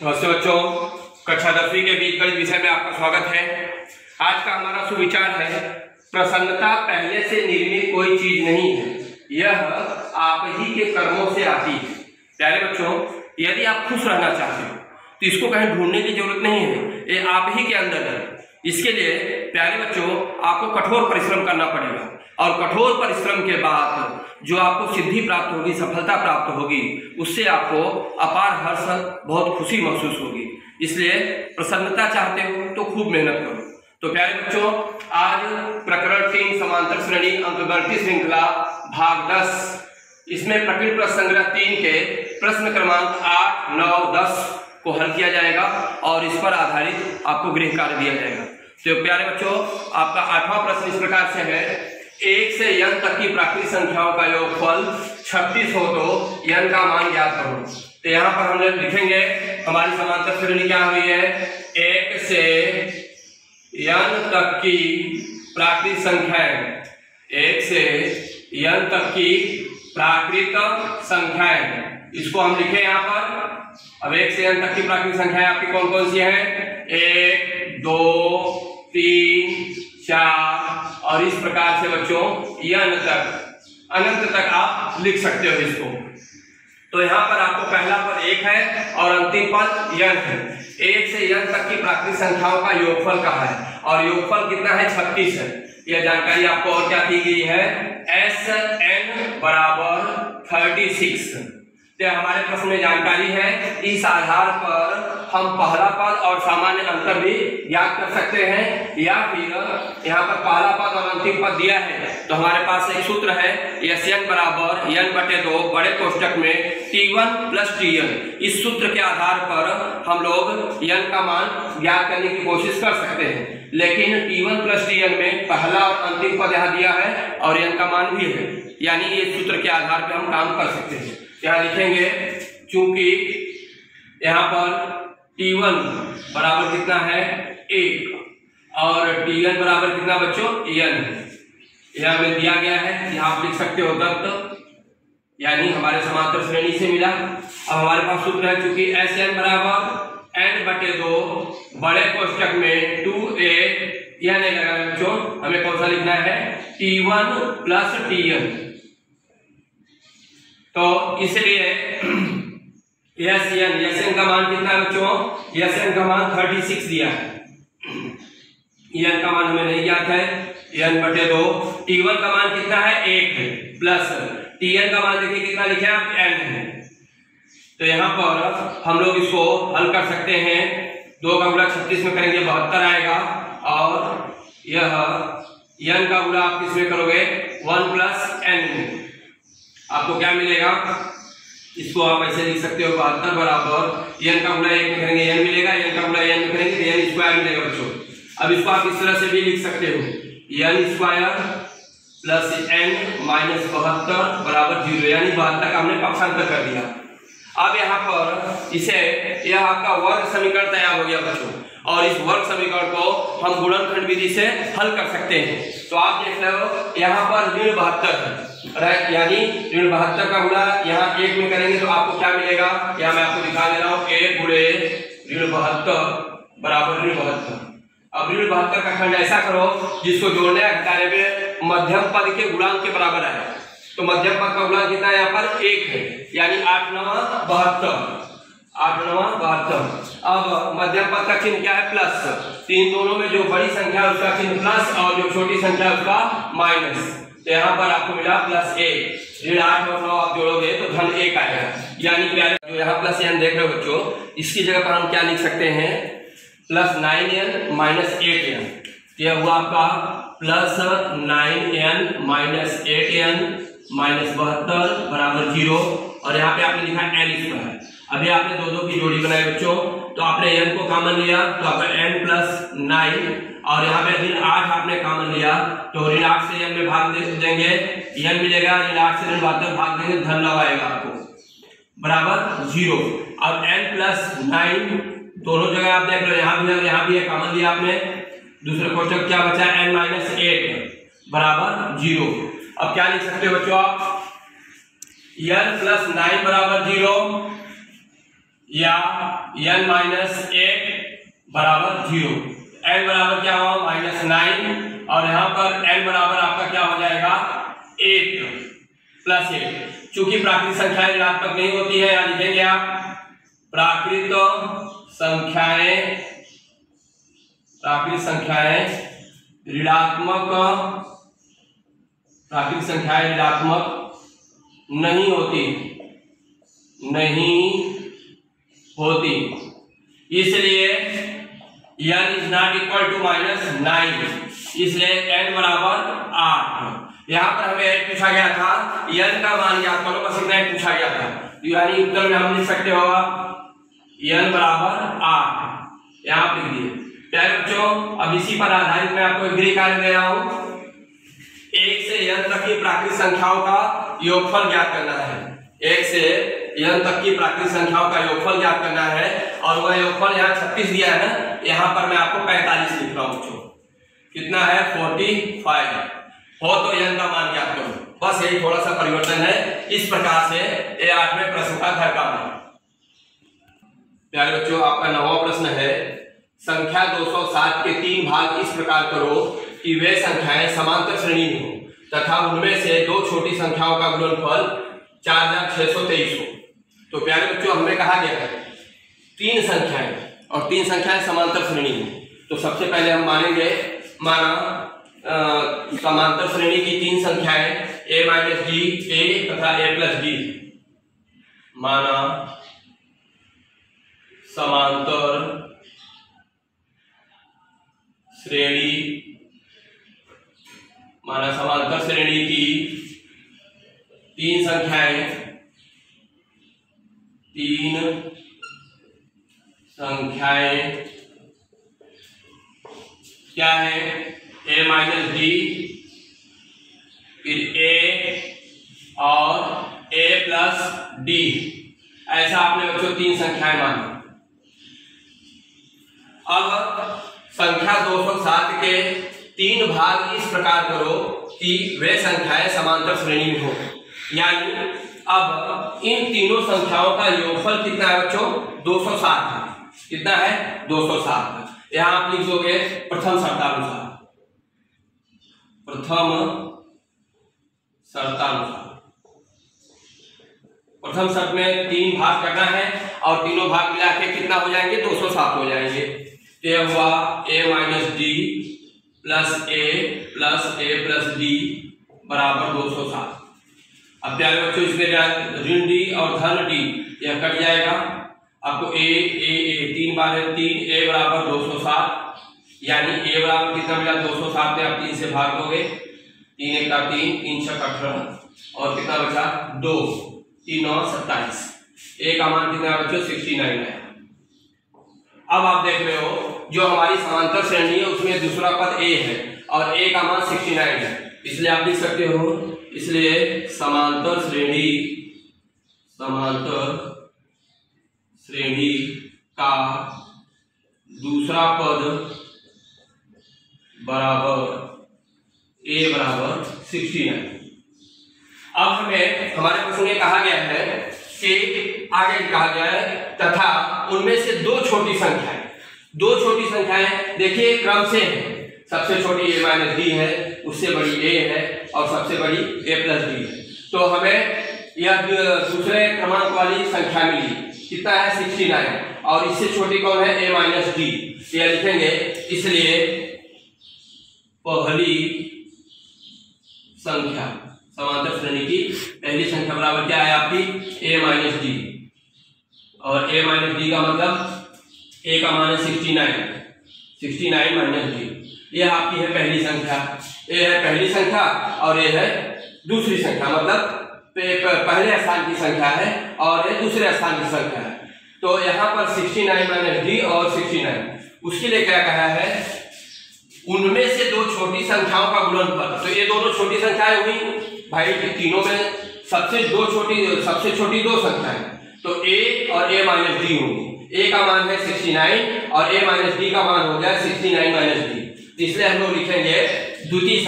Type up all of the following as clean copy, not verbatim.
नमस्ते बच्चों, कक्षा 10वीं के बीजगणित विषय में आपका स्वागत है। आज का हमारा सुविचार है, प्रसन्नता पहले से निर्मित कोई चीज नहीं है, यह आप ही के कर्मों से आती है। प्यारे बच्चों, यदि आप खुश रहना चाहते हो तो इसको कहीं ढूंढने की जरूरत नहीं है, ये आप ही के अंदर है। इसके लिए प्यारे बच्चों, आपको कठोर परिश्रम करना पड़ेगा और कठोर परिश्रम के बाद जो आपको सिद्धि प्राप्त होगी, सफलता प्राप्त होगी, उससे आपको अपार हर्ष, बहुत खुशी महसूस होगी। इसलिए प्रसन्नता चाहते हो तो खूब मेहनत करो। तो प्यारे बच्चों, आज प्रकरण 3 समांतर श्रेणी अंकगणित श्रृंखला भाग 10, इसमें प्रकृति प्रश्न संग्रह 3 के प्रश्न क्रमांक 8, 9, 10 को हल किया जाएगा और इस पर आधारित आपको गृह कार्य दिया जाएगा। तो प्यारे बच्चों, आपका 8वां प्रश्न इस प्रकार से है, 1 से n तक की प्राकृतिक संख्याओं का योगफल 36 हो तो n का मान ज्ञात करो। तो यहाँ पर हम लोग लिखेंगे, हमारी समांतर श्रेणी क्या हुई है, 1 से n तक की प्राकृतिक संख्याएं, 1 से n तक की प्राकृतिक संख्याएं, इसको हम लिखे यहाँ पर। अब 1 से n तक की प्राकृतिक संख्याएं आपकी कौन कौन सी हैं, 1, 2, 3, 4 और इस प्रकार से बच्चों n तक, अनंत तक आप लिख सकते हो इसको। तो यहाँ पर आपको पहला पद 1 है और अंतिम पद n है। 1 से n तक की प्राकृतिक संख्याओं का योगफल कहा है और योगफल कितना है, 36 है। यह जानकारी आपको और क्या दी गई है, Sn बराबर 36। तो हमारे प्रश्न में जानकारी है, इस आधार पर हम पहला पद और सामान्य अंतर भी ज्ञात कर सकते हैं, या फिर यहाँ पर पहला पद और अंतिम पद दिया है तो हमारे पास एक सूत्र है, Sn बराबर n/2 बड़े कोष्टक में T1 + Tn। इस सूत्र के आधार पर हम लोग n का मान ज्ञात करने की कोशिश कर सकते हैं, लेकिन T1 + Tn में पहला और अंतिम पद यहाँ दिया है और n का मान भी है, यानी ये सूत्र के आधार पर हम काम कर सकते हैं। यहाँ लिखेंगे, चूंकि यहाँ पर T1 बराबर कितना है, 1 और Tn बराबर कितना बच्चों, n है। यह हमें दिया गया है, यहाँ आप लिख सकते हो दत्त, यानी हमारे समांतर श्रेणी से मिला। अब हमारे पास सूत्र है, चूंकि Sn बराबर n/2 बड़े कोष्टक में 2a, यह नहीं लगा बच्चों, हमें कौन सा लिखना है, T1 + Tn। तो इसलिए Sn का मान कितना है बच्चों, Sn का मान 36 दिया है। n का मान हमें नहीं ज्ञात है, n/2। T1 का मान कितना है, 1 है, प्लस Tn का मान देखिए कितना लिखे हैं आप, n है। तो यहाँ पर हम लोग इसको हल कर सकते हैं, 2 का गुणा 36 में करेंगे 72 आएगा, और यह n का गुणा आप किसमें करोगे, 1 + n में, आपको क्या मिलेगा, इसको आप ऐसे लिख सकते हो, 72 बराबर n का गुणा 1 में करेंगे n मिलेगा, n का गुणा n में करेंगे तो n स्क्वायर मिलेगा बच्चों। अब इसको आप इस तरह से भी लिख सकते हो, n square plus n minus 72 बराबर 0, यानी 72 का हमने पक्षांतर कर दिया। अब यहाँ पर इसे, यह आपका वर्ग समीकरण तैयार हो गया बच्चों, और इस वर्ग समीकरण को हम गुणनखंड विधि से हल कर सकते हैं। तो आप देख रहे हो, यहाँ पर ऋण 72 है, यानी ऋण 72 का गुणा यहाँ 1 में करेंगे तो आपको क्या मिलेगा, यहाँ मैं आपको दिखा दे रहा हूँ, 1 गुणे ऋण 72 बराबर ऋण 72। अब ऋण 72 का खंड ऐसा करो जिसको जोड़ने या घटाने में मध्यम पद के गुणांक के बराबर है। तो मध्यम पद का गुणांक कितना है, यहाँ पर 1 है, यानी 8 9 72, 8 9 72। अब मध्यम पद का चिन्ह क्या है, प्लस। तीन दोनों में जो बड़ी संख्या है उसका चिन्ह प्लस और जो छोटी संख्या है उसका माइनस। तो यहाँ पर आपको मिला +1। ऋण 8 और 9 आप जोड़ोगे तो धन 1 आएगा, यानी प्यारे जो यहाँ +n देख रहे हो बच्चों, इसकी जगह पर हम क्या लिख सकते हैं, +9n - 8n। यह हुआ आपका +9n - 8n - 72 बराबर 0, और यहाँ पे आपने लिखा n²। अभी आपने 2 की जोड़ी बनाई बच्चों, तो आपने n को कॉमन लिया तो आपका n + 9, और यहाँ पे ऋण 8 आपने कॉमन लिया तो ऋण 8 से n में भाग देंगे, n मिलेगा, ऋण 8 से ऋण 72 भाग देंगे, धन लव आएगा आपको बराबर 0। अब n + 9 दोनों जगह आप देख रहे हो, यहाँ भी है, कॉमन लिया आपने, दूसरे कोष्टक क्या बचा, n - 8 बराबर 0। अब क्या लिख सकते हो बच्चों आप, n + 9 बराबर 0, या n माइनस 8 बराबर 0। n बराबर क्या हुआ -9 और यहाँ पर n बराबर आपका क्या हो जाएगा 8 + 8। चूंकि प्राकृत संख्याएं ऋणात्मक नहीं होती है, यहाँ लिखेंगे आप प्राकृत संख्याएं ऋणात्मक नहीं होती, इसलिए n is not equal to -9, इसलिए n बराबर 8। यहाँ पर हमें 8 पूछा गया था, n का मान ज्ञात करो, बस इतना पूछा गया था, यानी उत्तर में हम लिख सकते हो n बराबर 8 यहाँ पे लिख दिए। प्यारे बच्चों, अब इसी पर आधारित मैं आपको एक गृह कार्य दे रहा हूं। 1 से n तक की प्राकृत संख्याओं का योगफल ज्ञात करना है। 1 से n तक की प्राकृत संख्याओं का योगफल ज्ञात करना है, और वह योगफल यहाँ 36 दिया है ना, यहाँ पर मैं आपको 45 लिख रहा हूँ बच्चों। कितना है 45 हो तो n का मान ज्ञात करो, बस यही थोड़ा सा परिवर्तन है। इस प्रकार से ये 8वें प्रश्न का घर काम है। प्यारे बच्चों, आपका 9वां प्रश्न है, संख्या 207 के 3 भाग इस प्रकार करो कि वे संख्याएं समांतर श्रेणी में हो तथा उनमें से 2 छोटी संख्याओं का गुणनफल 4623 हो। तो प्यारे बच्चों, हमें कहा गया है 3 संख्याएं और 3 संख्याएं समांतर श्रेणी में। तो सबसे पहले हम माना समांतर श्रेणी की 3 संख्याएं a - d, a तथा a + d। माना समांतर श्रेणी की 3 संख्याएं क्या है a - d, फिर a और a + d। ऐसा आपने बच्चों 3 संख्याएं मानी। अब संख्या 207 के 3 भाग इस प्रकार करो कि वे संख्याएं समांतर श्रेणी में हो, यानी अब इन तीनों संख्याओं का योगफल कितना है बच्चों 207 है। कितना है 207। यहां आप लिख दोगे प्रथम शर्तानुसार। प्रथम शर्त में 3 भाग करना है और तीनों भाग मिला के कितना हो जाएंगे 207 हो जाएंगे। यह हुआ a - d + a + a + d बराबर 207। अब प्यारे बच्चों, इसमें ऋण d और धन d यह कट जाएगा। आपको a 3 बार है 3, a बराबर 207, यानी a बराबर कितना मिला 207 में आप 3 से भाग दोगे, 3 × 1 = 3, 3 × 6 = 18 और कितना बचा 2, 3 × 9 = 27। a का मान कितना बच्चों 69 है। अब आप देख रहे हो जो हमारी समांतर श्रेणी है उसमें दूसरा पद a है और a का मान 69 है, इसलिए आप लिख सकते हो, इसलिए समांतर श्रेणी का दूसरा पद बराबर a बराबर 69। अब हमें हमारे प्रश्न में कहा गया है कि आगे कहा गया है तथा उनमें से 2 छोटी संख्याएं देखिए क्रम से है। सबसे छोटी a - d है, उससे बड़ी a है और सबसे बड़ी a + d है। तो हमें यह दूसरे क्रमांक वाली संख्या मिली, कितना है 69, और इससे छोटी कौन है a - d, यह लिखेंगे। इसलिए पहली संख्या समांतर श्रेणी की पहली संख्या बराबर क्या है आपकी a - d, और a - d का मतलब a का मान है 69 - d। यह आपकी है पहली संख्या, a है पहली संख्या और a है दूसरी संख्या, मतलब पहले स्थान की संख्या है और ये दूसरे स्थान की संख्या है। तो यहाँ पर 69 - d और 69, उसके लिए क्या कहा है उनमें से 2 छोटी संख्याओं का गुणनफल। तो ये दोनों छोटी संख्याएं हुई भाई, तीनों में सबसे छोटी 2 संख्याएं, तो a और a - d होगी। a का मान है 69 और a - d का मान हो गया 69 - d, इसलिए हम लोग लिखेंगे द्वितीय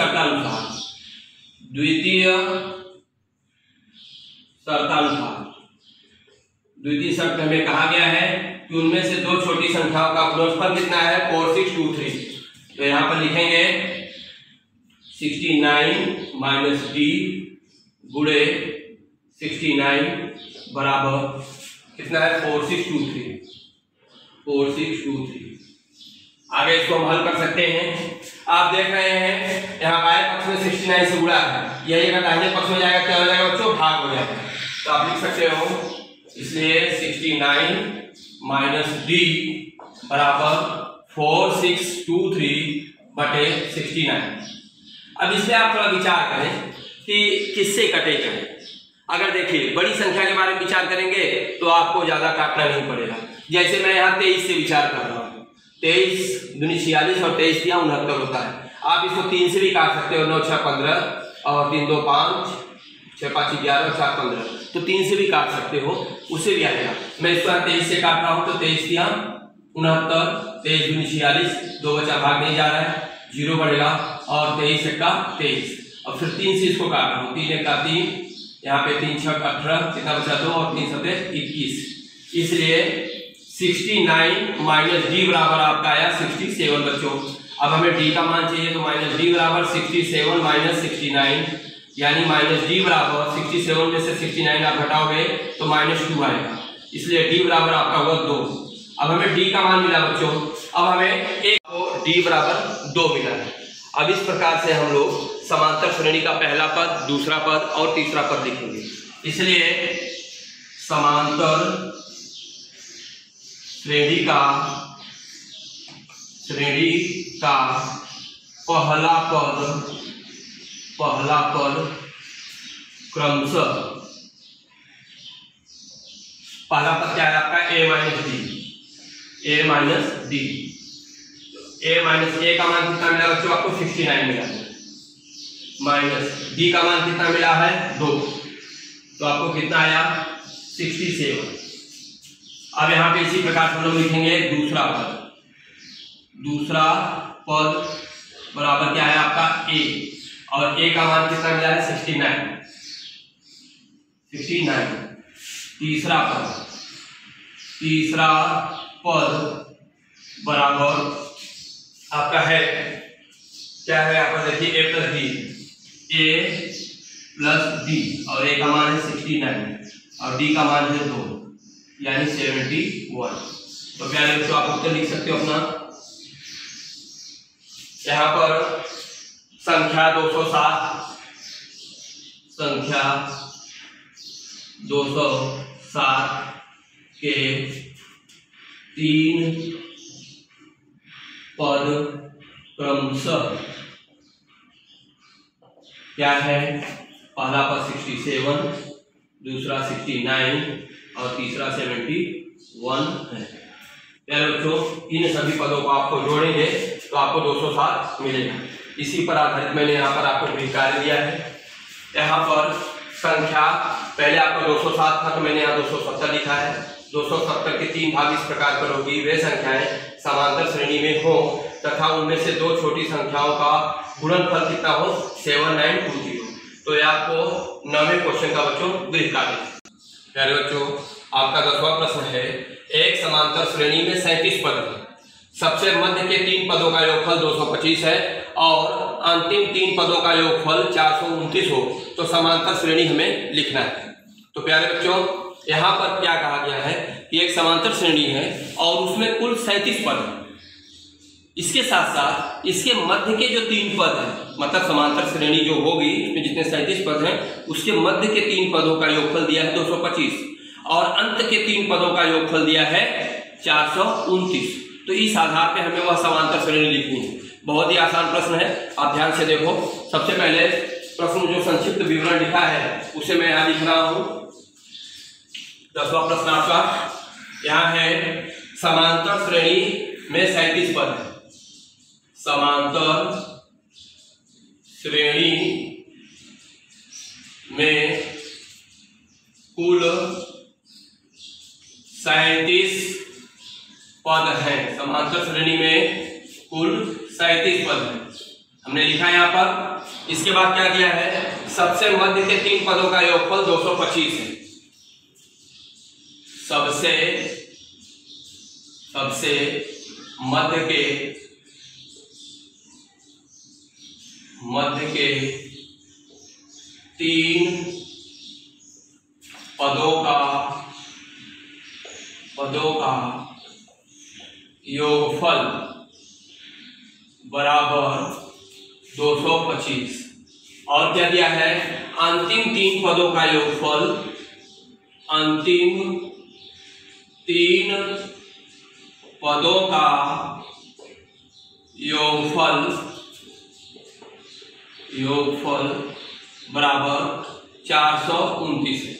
शर्तानुसार। द्वितीय शर्त हमें कहा गया है कि उनमें से दो छोटी संख्याओं का गुणनफल कितना है 4623। तो यहाँ पर लिखेंगे 69 माइनस डी गुणे 69 बराबर कितना है 4623। आगे इसको हम हल कर सकते हैं। आप देख रहे हैं यहाँ बाएं पक्ष में 69 से गुणा है, यही अगर दाहिने पक्ष में जाएगा क्या हो जाएगा बच्चों, भाग हो जाएगा। तो आप लिख सकते हो इसलिए 69 माइनस डी बराबर 4623/69। अब इसमें आप थोड़ा विचार करें कि किससे कटेगा। अगर देखिए बड़ी संख्या के बारे में विचार करेंगे तो आपको ज्यादा काटना नहीं पड़ेगा। जैसे मैं यहाँ 23 से विचार कर रहा हूँ, 23 दूनी 46 और 23 तिया 69 होता है। आप इसको 3 से भी काट सकते हो, 9 6 15 और 3 2 5 6 5 11 और 4 15, तो 3 से भी काट सकते हो, उससे भी आएगा। मैं इसको 23 से काट रहा हूँ तो 23 तिया 69, 23 दूनी 46, 2 बचा भाग नहीं जा रहा है, 0 बढ़ेगा और 23 का 23 और फिर 3 से इसको काट रहा हूँ, 3 का 3, यहाँ पे 3 6 18, कितना बचा 2 और 3 7 21। इसलिए 69 माइनस डी बराबर आपका आया 67 बच्चों। अब हमें डी का मान चाहिए तो माइनस डी बराबर 67 माइनस 69, यानी माइनस डी बराबर 67 में से 69 आप घटाओगे तो -2 आएगा। इसलिए डी बराबर आपका होगा 2। अब हमें डी का मान मिला बच्चों, अब हमें एक को डी बराबर 2 मिला है। अब इस प्रकार से हम लोग समांतर श्रेणी का पहला पद, दूसरा पद और तीसरा पद लिखेंगे। इसलिए समांतर श्रेणी का पहला पद क्रमशः, पहला पद क्या है आपका a minus D. a minus A का मान कितना मिला बच्चों आपको 69 मिला, माइनस डी का मान कितना मिला है 2, तो आपको कितना आया 67। अब यहाँ पे इसी प्रकार से हम लोग लिखेंगे दूसरा पद बराबर क्या है आपका a, और a का मान कितना मिला है 69। तीसरा पद बराबर आपका है क्या है, यहाँ पर देखिए a प्लस डी और a का मान है 69 और d का मान है 2 यानी 71। तो प्यारे बच्चों आप उत्तर लिख सकते हो अपना। यहाँ पर संख्या 207 के 3 पद क्रमशः क्या है, पहला पद 67, दूसरा 69 और तीसरा 71 है। प्यारे बच्चों इन सभी पदों को आपको जोड़ेंगे तो आपको 207 मिलेगा। इसी पर आधारित मैंने यहाँ पर आपको गृह कार्य दिया है। यहाँ पर संख्या पहले आपका 207 था तो मैंने यहाँ 270 लिखा है। 270 के 3 भाग इस प्रकार पर होगी, वे संख्याएं समांतर श्रेणी में हो तथा उनमें से दो छोटी संख्याओं का गुणनफल कितना हो 7920। तो ये आपको 9वें क्वेश्चन का बच्चों गृह कार्य। प्यारे बच्चों आपका 10वां प्रश्न है, एक समांतर श्रेणी में 37 पद है, सबसे मध्य के 3 पदों का योगफल 225 है और अंतिम 3 पदों का योगफल 429 हो तो समांतर श्रेणी हमें लिखना है। तो प्यारे बच्चों यहाँ पर क्या कहा गया है कि एक समांतर श्रेणी है और उसमें कुल 37 पद है। इसके साथ साथ इसके मध्य के जो 3 पद हैं, मतलब समांतर श्रेणी जो होगी इसमें जितने 37 पद हैं उसके मध्य के 3 पदों का योगफल दिया है 225 और अंत के 3 पदों का योगफल दिया है 429। तो इस आधार पे हमें वह समांतर श्रेणी लिखनी है। बहुत ही आसान प्रश्न है, आप ध्यान से देखो। सबसे पहले प्रश्न जो संक्षिप्त विवरण लिखा है उसे मैं यहाँ लिख रहा हूँ। 10वां प्रश्न आपका यहाँ है, समांतर श्रेणी में 37 पद है। समांतर श्रेणी में कुल 37 पद हैं। समांतर श्रेणी में कुल 37 पद हैं, हमने लिखा है यहाँ पर। इसके बाद क्या दिया है, सबसे मध्य के 3 पदों का योगफल 225 है। सबसे मध्य के 3 पदों का योगफल बराबर 225। और क्या दिया है, अंतिम 3 पदों का योगफल, अंतिम 3 पदों का योगफल बराबर 429 है।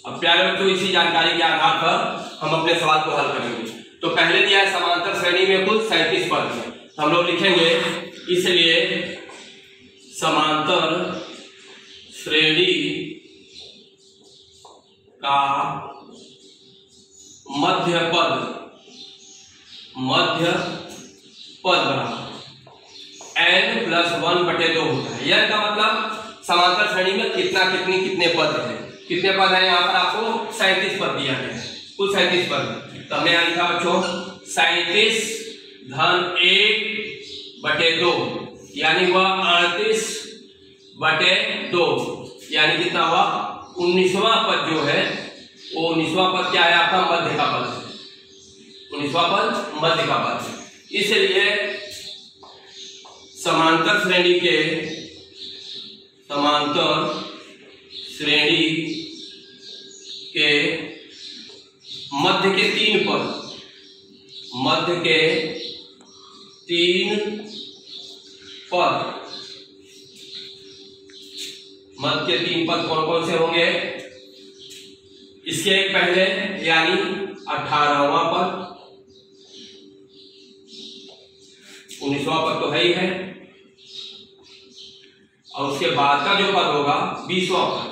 अब प्यारे बच्चों, इसी जानकारी के आधार पर हम अपने सवाल को हल करेंगे। तो पहले दिया है समांतर श्रेणी में कुल 37 पद है, तो हम लोग लिखेंगे, इसलिए समांतर श्रेणी का मध्य पद बराबर n+1/2 होता है। यह का मतलब समांतर श्रेणी में कितने पद हैं। कितने पद हैं यहाँ पर आपको 37 पद दिया गया है, कुल 37 पद। तो हमने यहाँ लिखा बच्चों 37 धन 1/2 यानी वह 38/2 यानी कितना हुआ 19वां पद जो है वो 19वां पद क्या है आपका मध्य का पद है, 19वां पद मध्य का पद है। इसलिए समांतर श्रेणी के मध्य के 3 पद कौन कौन से होंगे, इसके पहले यानी 18वां पद, 19वां पद तो है ही है, और उसके बाद का जो पद होगा 20वां पद,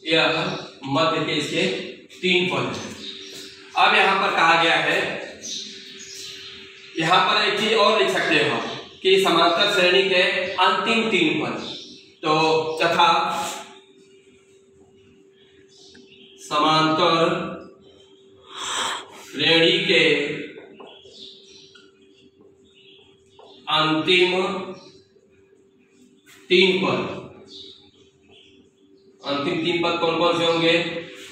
यह मध्य के इसके 3 पद है। अब यहां पर कहा गया है, यहां पर एक चीज और लिख सकते हो कि समांतर श्रेणी के अंतिम 3 पद, तो तथा समांतर श्रेणी के अंतिम 3 पद कौन कौन से होंगे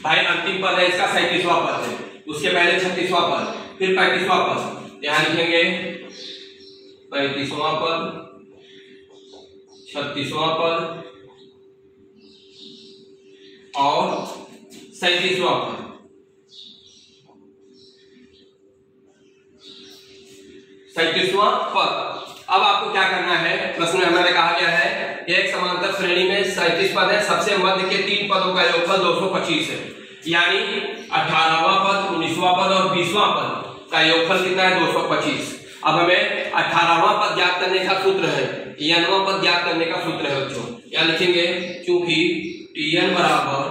भाई। अंतिम पद है इसका 37वां पद है, उसके पहले 36वां पद, फिर 35वां पद। यहां लिखेंगे 35वां पद, 36वां पद और 37वां पद। 37वां पद। अब आपको क्या करना है, प्रश्न में हमारे कहा गया है एक समांतर श्रेणी में 37 पद है, सबसे मध्य के 3 पदों का योगफल 225 है, यानी 18वां पद, 19वां पद और 20वां पद का योगफल कितना है 225। अब हमें 18वां पद ज्ञात करने का सूत्र है, nवां पद ज्ञात करने का सूत्र है बच्चों। यहाँ लिखेंगे चूंकि tn बराबर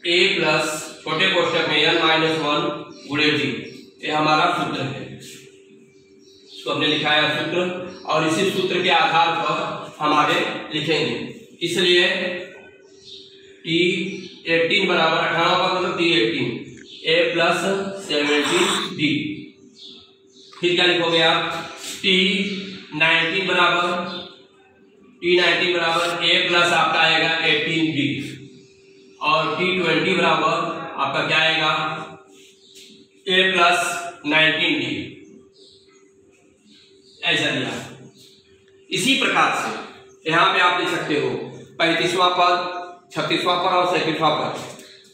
a प्लस छोटे कोष्ठक में n-1 गुणे t, ये हमारा सूत्र है। तो हमने लिखा है सूत्र, और इसी सूत्र के आधार पर हम आगे लिखेंगे। इसलिए T18 बराबर 18 पद मतलब T18 a प्लस 70d। फिर क्या लिखोगे आप, T19 बराबर a प्लस आपका आएगा 18d, और T20 बराबर आपका क्या आएगा a प्लस 19d, ऐसा दिया। इसी प्रकार से यहाँ पे आप लिख सकते हो 35वां पद, 36वां पद और 37वां पद,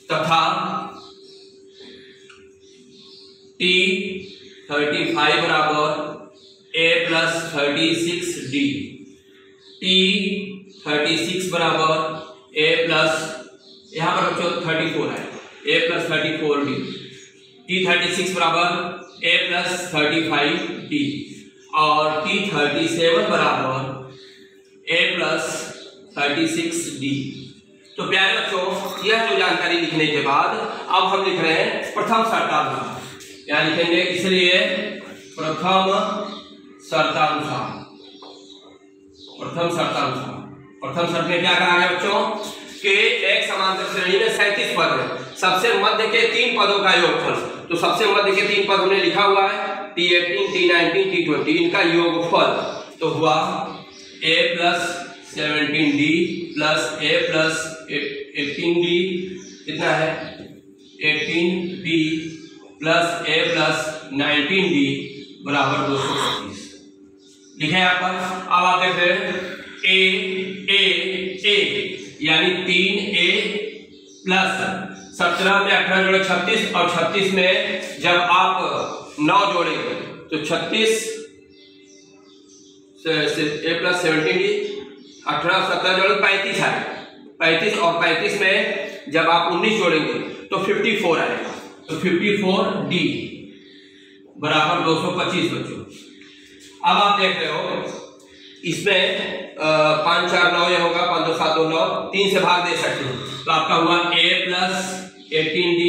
तथा T35 बराबर a प्लस 36d, T36 बराबर a प्लस यहाँ पर बच्चों 34 है, a प्लस 34d, T36 बराबर a प्लस 35d, और T37 बराबर a प्लस 36d। तो प्यारे बच्चों, यह जो जानकारी लिखने के बाद अब हम लिख रहे हैं प्रथम शर्तानुसार। यहाँ लिखेंगे इसलिए प्रथम शर्त में क्या कहा गया बच्चों, कि एक समांतर श्रेणी में 37 पद है, सबसे मध्य के 3 पदों का योगफल। तो सबसे मध्य के 3 पद हमने लिखा हुआ है T18, T19, T20, इनका योगफल तो हुआ a + 17d + a + 18d, कितना है 18d + a + 19d बराबर 225 लिखे यहाँ पर। अब आप देख रहे हैं a यानी 3a + 17 में 18 जोड़े 36 और 36 में जब आप 9 जोड़ेंगे तो 36 से a + 17d 18 17 जोड़े 35 आएगा, 35 और 35 में जब आप 19 जोड़ेंगे तो 54 आएगा। तो 54d बराबर 225 बच्चों। अब आप देख रहे हो इसमें 5 4 9 ये होगा, 5 2 7 2 9, 3 से भाग दे सकते हो तो आपका हुआ a + 18d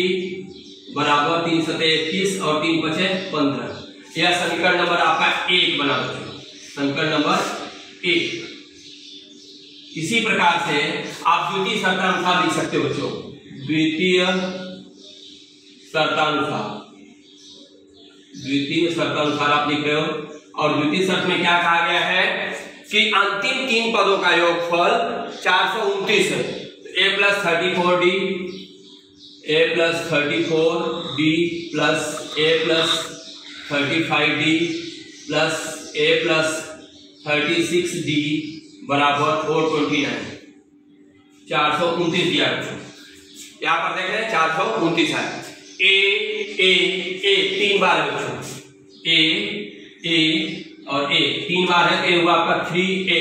बराबर 3 7 21 और 3 बचे 15। यह समीकरण नंबर आपका 1 बना बच्चों, समीकरण नंबर 1। इसी प्रकार से आप द्वितीय शर्तानुसार लिख सकते हो बच्चों, द्वितीय शर्तानुसार आप लिख रहे हो। और द्वितीय शर्त में क्या कहा गया है कि अंतिम 3 पदों का योगफल 429 है। a + 34d a + 34d + a + 35d + a + 36d बराबर 429, 429 दिया बच्चों। यहाँ पर देख रहे हैं 429 है। ए 3 बार है बच्चों, ए और ए 3 बार है। ए हुआ आपका 3a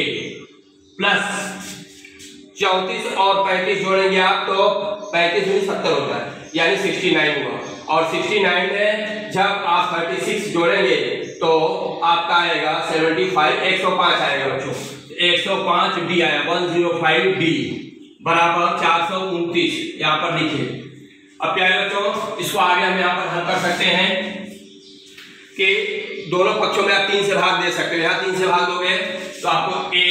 + 34 और 35 जोड़ेंगे आप तो 35 में 70 होता है यानी 69 हुआ। और 69 में जब आप 36 जोड़ेंगे तो आपका आएगा 75, 105 आएगा बच्चों, 105d आया, 105d बराबर 429 यहाँ पर लिखिए। अब क्या है बच्चों, इसको आगे हम यहाँ पर हल कर सकते हैं कि दोनों पक्षों में आप 3 से भाग दे सकते हो। यहाँ 3 से भाग दोगे तो आपको a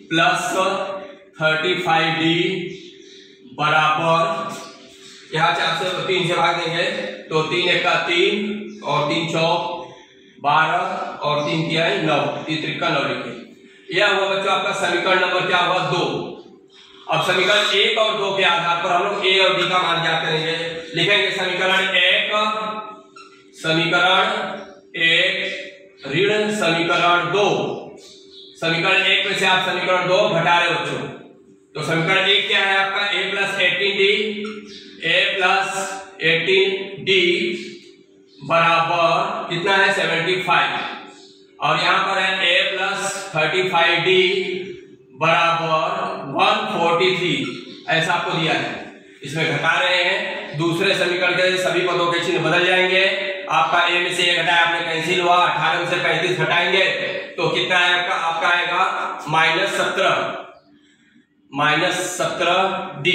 + 35d बराबर, यहाँ 4 से 3 से भाग देंगे तो 3 × 1 = 3 और 3 × 4 = 12 और 3 × 3 = 9, 3 × 3 = 9 लिखिए। यह हुआ बच्चों आपका समीकरण नंबर क्या हुआ 2। अब समीकरण 1 और 2 के आधार पर हम लोग a और d का मान ज्ञात करेंगे। लिखेंगे समीकरण 1 ऋण समीकरण 2। समीकरण 1 में से आप समीकरण 2 घटा रहे बच्चों, तो समीकरण 1 क्या है आपका a + 18d बराबर कितना है 75 और यहाँ पर है a + 35d बराबर 143, ऐसा आपको दिया है। इसमें घटा रहे हैं, दूसरे समीकरण के सभी पदों के चिन्ह बदल जाएंगे। आपका a में से 1 घटाया आपने कैंसिल हुआ, 18 में से 35 घटाएंगे तो कितना है आपका आएगा -17d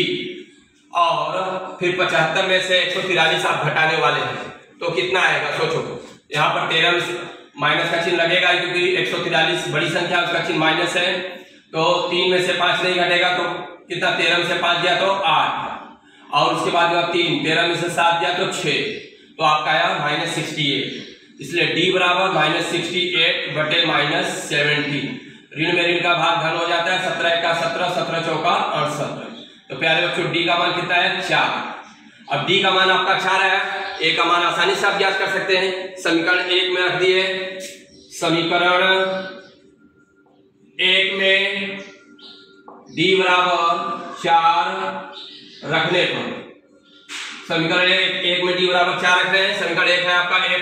और फिर 75 में से 143 आप घटाने वाले हैं तो कितना आएगा सोचो। यहाँ पर 13 में से माइनस का चिन्ह लगेगा क्योंकि 143 बड़ी संख्या, उसका चिन्ह माइनस है, तो 3 में से 5 नहीं घटेगा तो कितना, 13 में से 5 दिया तो 8 और उसके बाद जब 3 13 में से 7 दिया तो 6, तो आपका आया -68। इसलिए d बराबर -68 बटे -17। ऋण में ऋण का भाग धन हो जाता है, 17 × 1 = 17, 17 × 4 = 68। तो प्यारे बच्चों d का मान कितना है 4। अब d का मान आपका 4 है, a का मान आसानी से आप ज्ञात कर सकते हैं। समीकरण 1 में रख दिए, समीकरण 1 में d बराबर 4 रखने पर, समीकरण 1 में d बराबर 4 रख रहे हैं। समीकरण 1 है आपका a +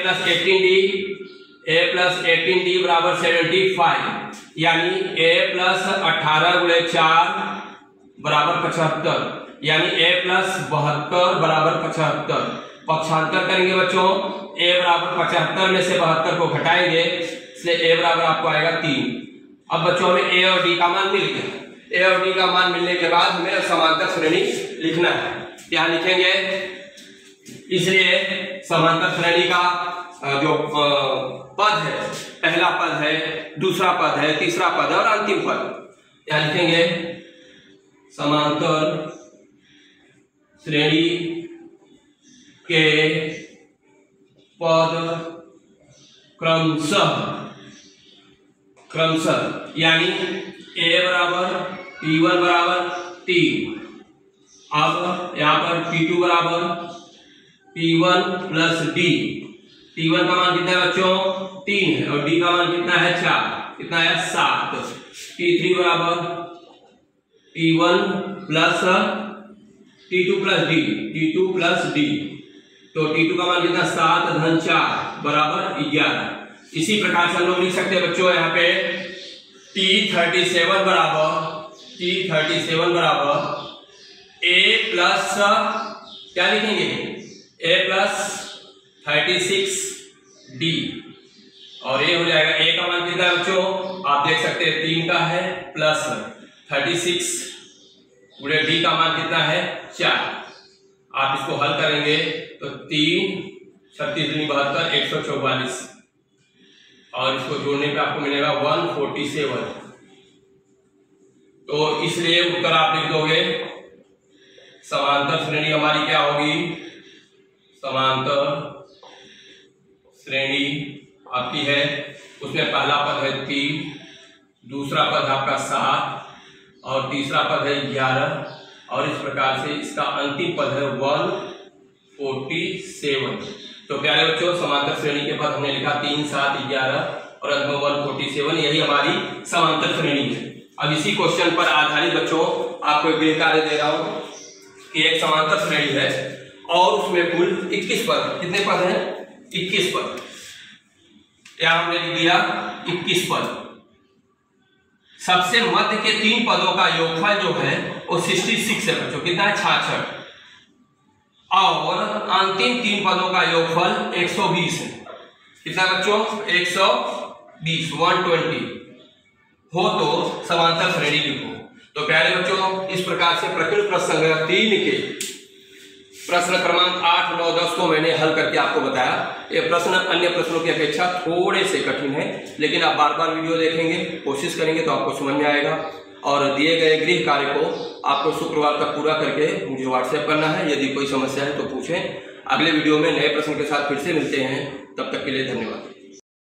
18d बराबर 75 यानी a + 18 × 4 बराबर 75 यानी a + 72 बराबर 75। पक्षांतर करेंगे बच्चों, a बराबर 75 में से 72 को घटाएंगे, इसलिए a बराबर आपको आएगा 3। अब बच्चों हमें a और d का मान मिल गया। a और d का मान मिलने के बाद हमें समांतर श्रेणी लिखना है। क्या लिखेंगे, इसलिए समांतर श्रेणी का जो पद है, पहला पद है, दूसरा पद है, तीसरा पद है और अंतिम पद, यहाँ लिखेंगे समांतर श्रेणी के पद क्रमशः यानी a बराबर P1 बराबर 3। अब यहाँ पर P2 बराबर P1 प्लस D। P1 का मान कितना है बच्चों 3 है और D का मान कितना है 4, कितना है 7। P3 बराबर P1 plus T2 plus D, तो T2 का मान कितना 7 धन 4 बराबर 11। इसी प्रकार से हम लोग लिख सकते हैं बच्चों यहाँ पे T37 बराबर A प्लस क्या लिखेंगे A प्लस 36D और ये हो जाएगा A का मान कितना है बच्चों आप देख सकते हैं 3 का है प्लस 36 पूरे D का मान कितना है 4। आप इसको हल करेंगे तो 3 36 दूनी 72 144 और इसको जोड़ने पे आपको मिलेगा 147। तो इसलिए उत्तर आप लिख दोगे समांतर श्रेणी हमारी क्या होगी, समांतर श्रेणी आपकी है उसमें पहला पद है 3, दूसरा पद आपका 7 और तीसरा पद है 11 और इस प्रकार से इसका अंतिम पद है 147। तो प्यारे बच्चों समांतर श्रेणी के पद हमने लिखा 3, 7, 11 और अंत में 147, यही हमारी समांतर श्रेणी है। अब इसी क्वेश्चन पर आधारित बच्चों आपको एक गृह कार्य दे रहा हूं कि एक समांतर श्रेणी है और उसमें कुल 21 पद, कितने पद हैं 21 पद, यहां हमने लिख दिया 21 पद। सबसे मध्य के 3 पदों का योगफल जो है वो 66 है बच्चों, कितना है 66 और अंतिम 3 पदों का योगफल 120 है, कितना बच्चों 120 120 हो तो समांतर श्रेणी लिखो। तो प्यारे बच्चों इस प्रकार से प्रकृत प्रश्न संग्रह 3 के प्रश्न क्रमांक 8, 9, 10 को मैंने हल करके आपको बताया। ये प्रश्न अन्य प्रश्नों की अपेक्षा थोड़े से कठिन है, लेकिन आप बार बार वीडियो देखेंगे, कोशिश करेंगे तो आपको समझ में आएगा। और दिए गए गृह कार्य को आपको शुक्रवार तक पूरा करके मुझे व्हाट्सएप करना है। यदि कोई समस्या है तो पूछें। अगले वीडियो में नए प्रश्न के साथ फिर से मिलते हैं, तब तक के लिए धन्यवाद।